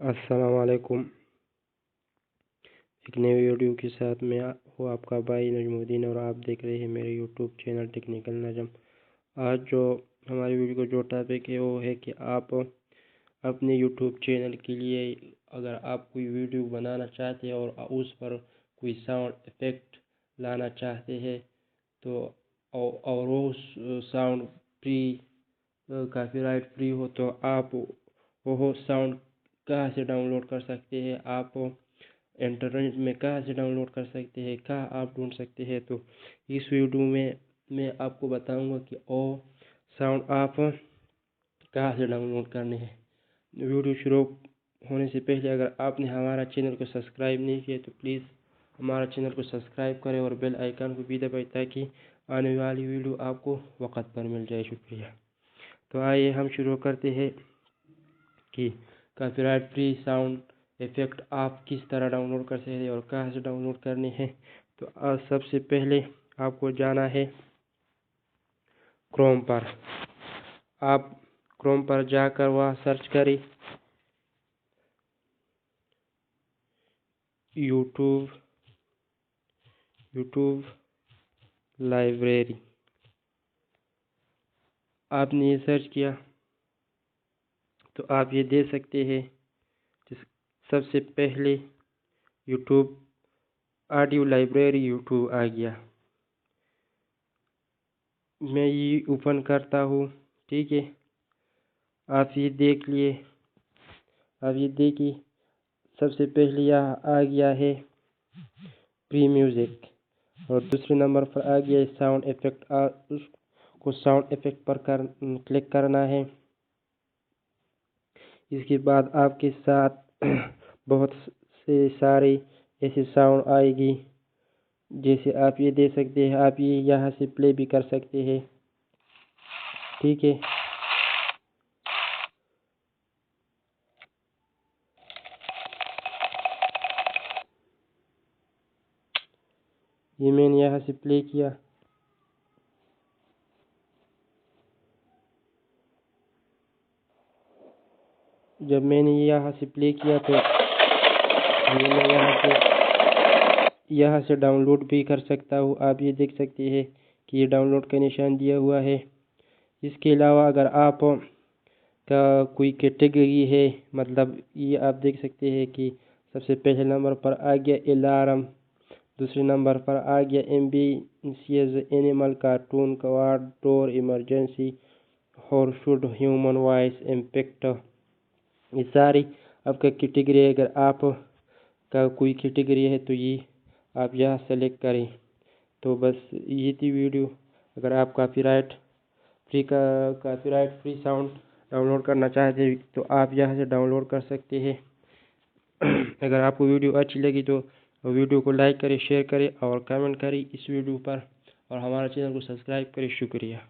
अस्सलाम वालेकुम। एक नई वीडियो के साथ मैं हूँ आपका भाई नजमुद्दीन और आप देख रहे हैं मेरे यूट्यूब चैनल टेक्निकल नजम। आज जो हमारी वीडियो का जो टॉपिक है वो है कि आप अपने यूट्यूब चैनल के लिए अगर आप कोई वीडियो बनाना चाहते हैं और उस पर कोई साउंड इफ़ेक्ट लाना चाहते हैं तो और वो साउंड फ्री कॉपीराइट फ्री हो तो आप वो साउंड कहाँ से डाउनलोड कर सकते हैं, आप इंटरनेट में कहाँ से डाउनलोड कर सकते हैं, कहाँ आप ढूंढ सकते हैं। तो इस वीडियो में मैं आपको बताऊंगा कि वो साउंड आप कहाँ से डाउनलोड करने हैं। वीडियो शुरू होने से पहले अगर आपने हमारा चैनल को सब्सक्राइब नहीं किया तो प्लीज़ हमारा चैनल को सब्सक्राइब करें और बेल आइकन को भी दबाएं ताकि आने वाली वीडियो आपको वक्त पर मिल जाए। शुक्रिया। तो आइए हम शुरू करते हैं कि कॉपीराइट फ्री साउंड इफ़ेक्ट आप किस तरह डाउनलोड कर सकते हैं और कहाँ से डाउनलोड करने हैं। तो आज सबसे पहले आपको जाना है क्रोम पर। आप क्रोम पर जाकर वहाँ सर्च करें यूट्यूब लाइब्रेरी। आपने ये सर्च किया तो आप ये दे सकते हैं। सबसे पहले यूट्यूब ऑडियो लाइब्रेरी यूट्यूब आ गया। मैं ये ओपन करता हूँ, ठीक है। आप ये देख लिए, आप ये देखिए सबसे पहले यहाँ आ गया है प्री म्यूजिक और दूसरे नंबर पर आ गया है साउंड इफेक्ट। उसको साउंड इफेक्ट पर क्लिक करना है। इसके बाद आपके साथ बहुत से सारे ऐसे साउंड आएगी, जैसे आप ये दे सकते हैं। आप ये यहाँ से प्ले भी कर सकते हैं, ठीक है। ये मैंने यहाँ से प्ले किया। जब मैंने यहाँ से प्ले किया तो मैं यहाँ से डाउनलोड भी कर सकता हूँ। आप ये देख सकते हैं कि ये डाउनलोड का निशान दिया हुआ है। इसके अलावा अगर आप का कोई कैटेगरी है, मतलब ये आप देख सकते हैं कि सबसे पहले नंबर पर आ गया अलार्म, दूसरे नंबर पर आ गया ambitious animal, cartoon, quad, door, emergency, हॉरशुड, ह्यूमन वॉइस, इम्पैक्ट। ये सारी आपका कैटेगरी है। अगर आप का कोई कैटेगरी है तो ये आप यहाँ सेलेक्ट करें। तो बस ये थी वीडियो। अगर आप कॉपीराइट फ्री साउंड डाउनलोड करना चाहते हैं तो आप यहाँ से डाउनलोड कर सकते हैं। अगर आपको वीडियो अच्छी लगी तो वीडियो को लाइक करें, शेयर करें और कमेंट करें इस वीडियो पर और हमारा चैनल को सब्सक्राइब करें। शुक्रिया।